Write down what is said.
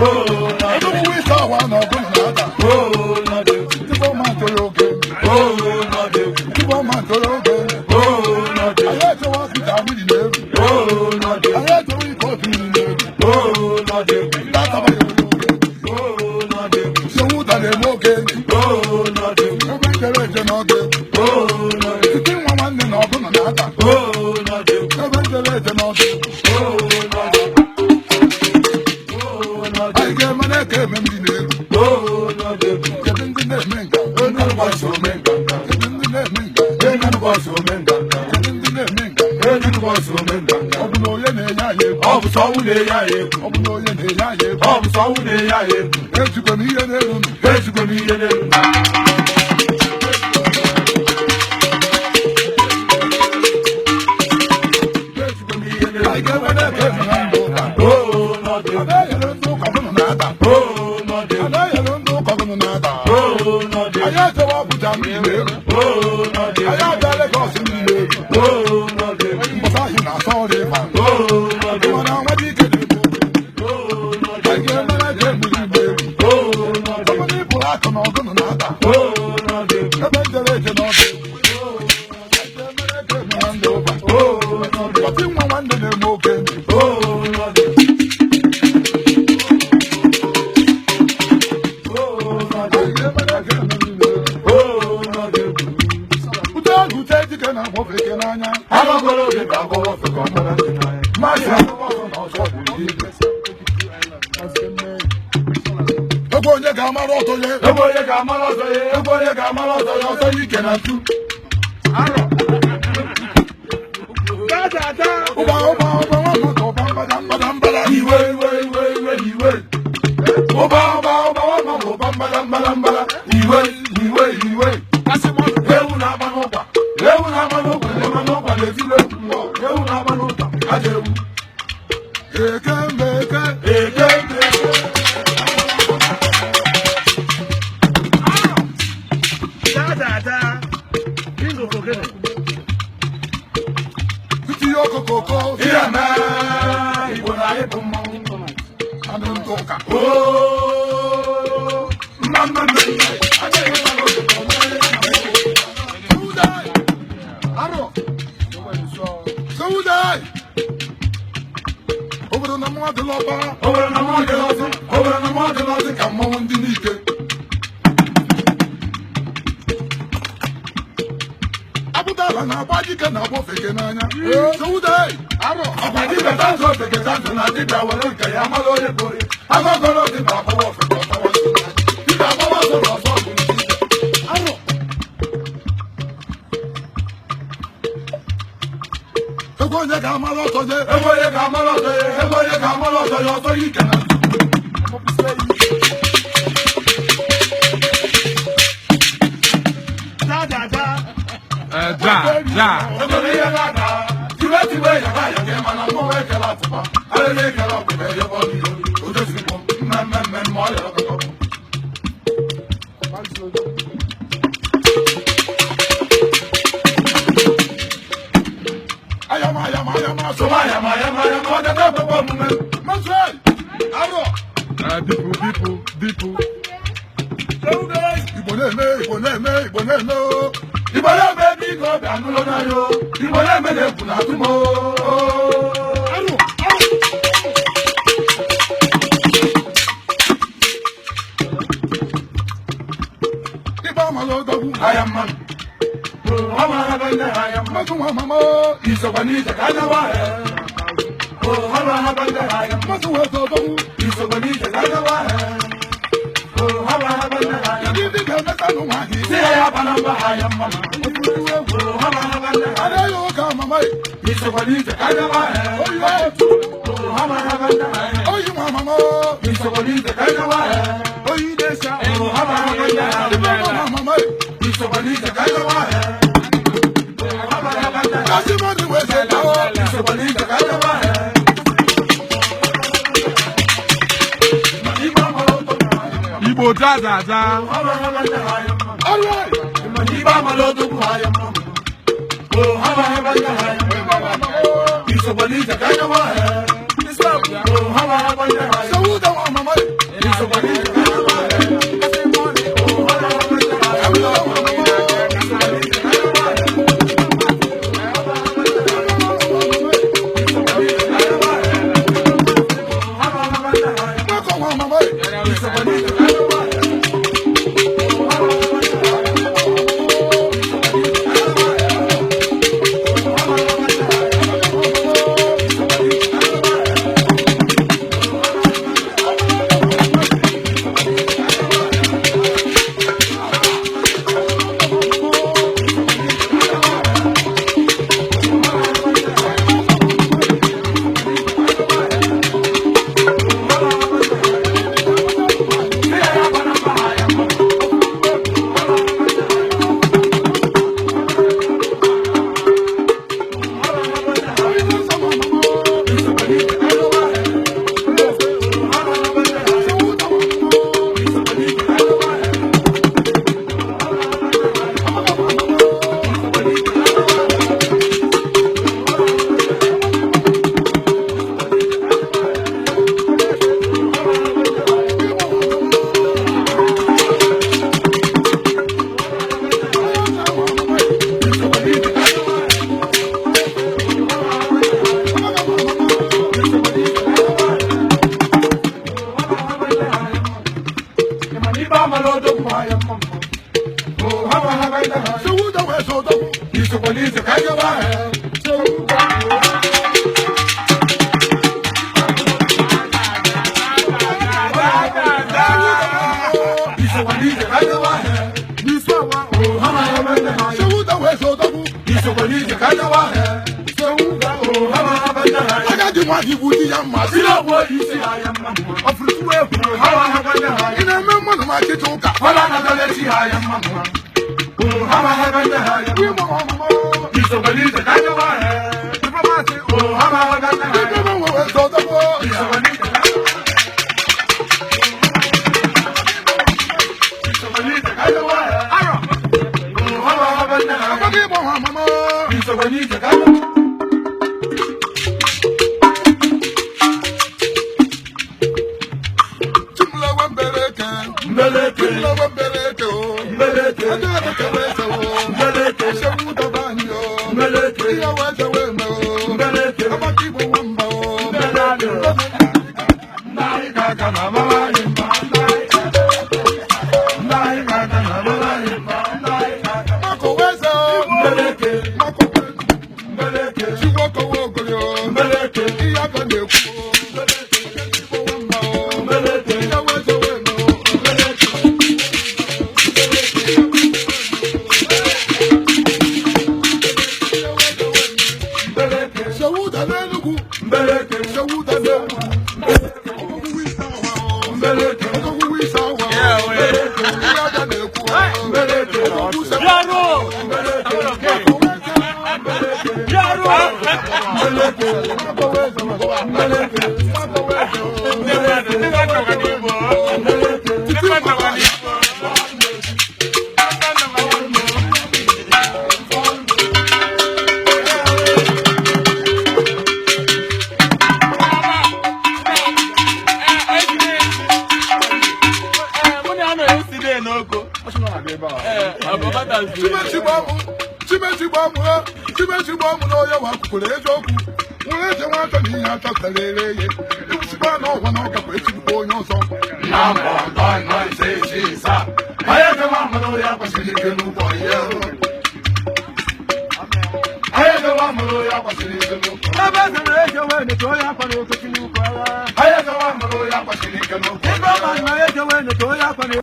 Ebu we saw one of them nada. Oh, no de. Tipo man to yoke. Oh, no de. Tipo man to yoke. Oh, no de. I had to walk with a million. Oh, no de. I had to report million. Oh, no de. That's how I do. Oh, no de. So who that they walking? Oh, no de. I'm going to let you know. Oh, no de. You think one in all them nada. Oh, no de. I'm going to let you know. Oh, no de. I get my neck and me. Oh, no, they getting the name. Oh, no, what's your name? Getting the name. Oh, no, what's your name? Getting the name. Oh, no, what's your name? Oh, no, yeah, oh, so they are. Oh, no, yeah, oh, so they are. Here's you come here. Here's you come here. I get my neck and oh, no, they don't know. Oh, no, they don't know. Oh, no, they I had to walk with a million. Oh, no, they I had to let go in the oh, no, they but I not sorry, man. Oh, no, they want to make it. Oh, no, they get my baby. Oh, no, they people are going to nada. Oh, no, they eventually not. Oh, no, they but you want to them okay. Oh, no, they Igbo Jazaza. So Madi Budi Yamma, Sila Bodi, of Rutu, how I have in a member of my Kitoka, Falana, I am Mamma. How I have a he's a belief that I know I have. Oh, how I have I